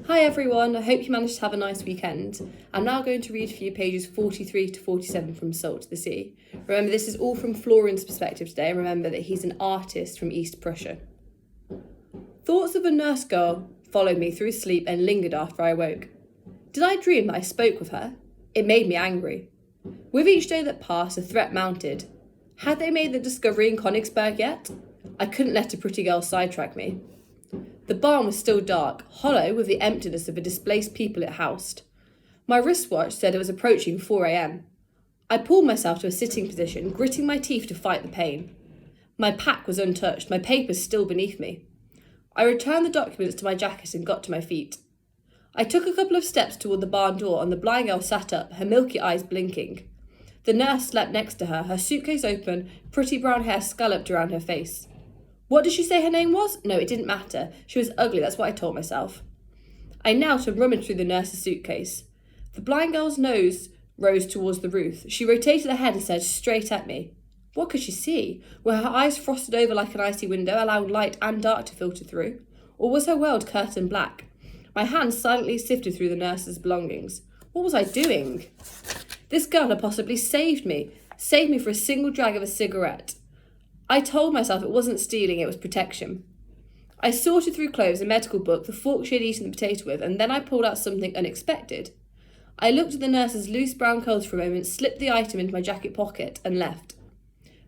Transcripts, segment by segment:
Hi everyone, I hope you managed to have a nice weekend. I'm now going to read for you pages 43 to 47 from Salt to the Sea. Remember, this is all from Florian's perspective today, and remember that he's an artist from East Prussia. Thoughts of a nurse girl followed me through sleep and lingered after I woke. Did I dream that I spoke with her? It made me angry. With each day that passed, a threat mounted. Had they made the discovery in Königsberg yet? I couldn't let a pretty girl sidetrack me. The barn was still dark, hollow with the emptiness of the displaced people it housed. My wristwatch said it was approaching 4 a.m. I pulled myself to a sitting position, gritting my teeth to fight the pain. My pack was untouched, my papers still beneath me. I returned the documents to my jacket and got to my feet. I took a couple of steps toward the barn door and the blind girl sat up, her milky eyes blinking. The nurse slept next to her, her suitcase open, pretty brown hair scalloped around her face. What did she say her name was? No, it didn't matter. She was ugly, that's what I told myself. I knelt and rummaged through the nurse's suitcase. The blind girl's nose rose towards the roof. She rotated her head and stared straight at me. What could she see? Were her eyes frosted over like an icy window, allowing light and dark to filter through? Or was her world curtained black? My hands silently sifted through the nurse's belongings. What was I doing? This girl had possibly saved me for a single drag of a cigarette. I told myself it wasn't stealing, it was protection. I sorted through clothes, a medical book, the fork she had eaten the potato with, and then I pulled out something unexpected. I looked at the nurse's loose brown curls for a moment, slipped the item into my jacket pocket, and left.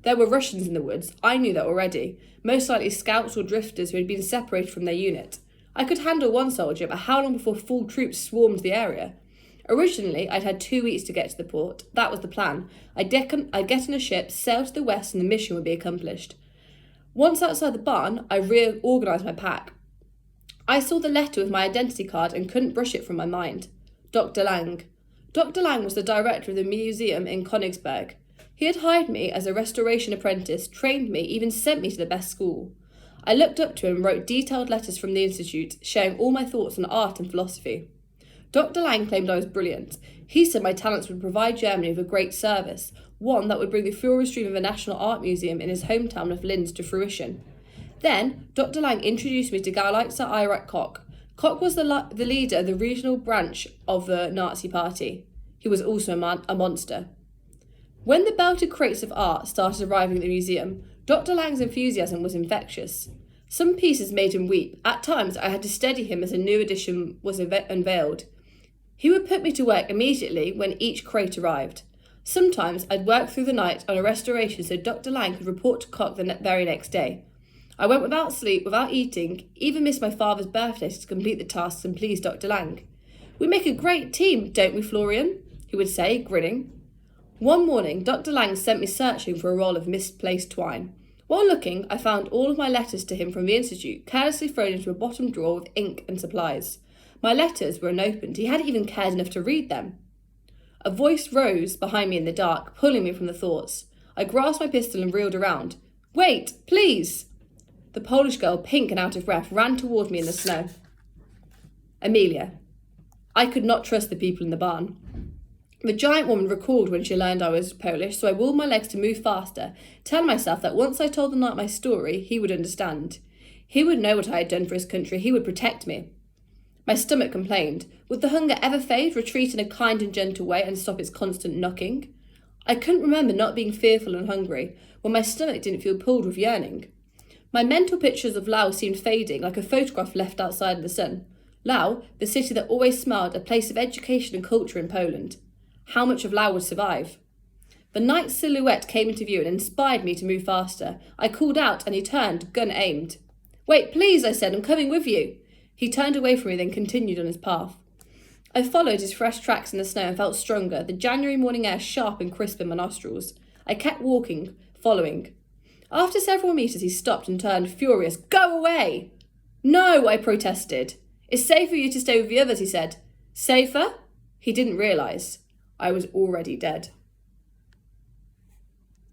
There were Russians in the woods, I knew that already, most likely scouts or drifters who had been separated from their unit. I could handle one soldier, but how long before full troops swarmed the area? Originally, I'd had 2 weeks to get to the port. That was the plan. I'd get on a ship, sail to the west, and the mission would be accomplished. Once outside the barn, I reorganised my pack. I saw the letter with my identity card and couldn't brush it from my mind. Dr. Lang. Dr. Lang was the director of the museum in Königsberg. He had hired me as a restoration apprentice, trained me, even sent me to the best school. I looked up to him and wrote detailed letters from the institute, sharing all my thoughts on art and philosophy. Dr. Lang claimed I was brilliant. He said my talents would provide Germany with a great service, one that would bring the Führer's dream of a national art museum in his hometown of Linz to fruition. Then, Dr. Lang introduced me to Gauleiter Eirik Koch. Koch was the leader of the regional branch of the Nazi Party. He was also a monster. When the belted crates of art started arriving at the museum, Dr. Lang's enthusiasm was infectious. Some pieces made him weep. At times, I had to steady him as a new edition was unveiled. He would put me to work immediately when each crate arrived. Sometimes I'd work through the night on a restoration so Dr. Lang could report to Koch the very next day. I went without sleep, without eating, even missed my father's birthday to complete the tasks and please Dr. Lang. "We make a great team, don't we, Florian?" he would say, grinning. One morning, Dr. Lang sent me searching for a roll of misplaced twine. While looking, I found all of my letters to him from the institute, carelessly thrown into a bottom drawer with ink and supplies. My letters were unopened. He hadn't even cared enough to read them. A voice rose behind me in the dark, pulling me from the thoughts. I grasped my pistol and reeled around. "Wait, please!" The Polish girl, pink and out of breath, ran toward me in the snow. Amelia. I could not trust the people in the barn. The giant woman recalled when she learned I was Polish, so I willed my legs to move faster, telling myself that once I told the knight my story, he would understand. He would know what I had done for his country. He would protect me. My stomach complained. Would the hunger ever fade, retreat in a kind and gentle way, and stop its constant knocking? I couldn't remember not being fearful and hungry, when my stomach didn't feel pulled with yearning. My mental pictures of Lau seemed fading, like a photograph left outside in the sun. Lau, the city that always smiled, a place of education and culture in Poland. How much of Lau would survive? The knight's silhouette came into view and inspired me to move faster. I called out and he turned, gun aimed. "Wait, please," I said, "I'm coming with you." He turned away from me, then continued on his path. I followed his fresh tracks in the snow and felt stronger, the January morning air sharp and crisp in my nostrils. I kept walking, following. After several metres, he stopped and turned, furious. "Go away!" "No," I protested. "It's safer for you to stay with the others," he said. "Safer?" He didn't realise I was already dead.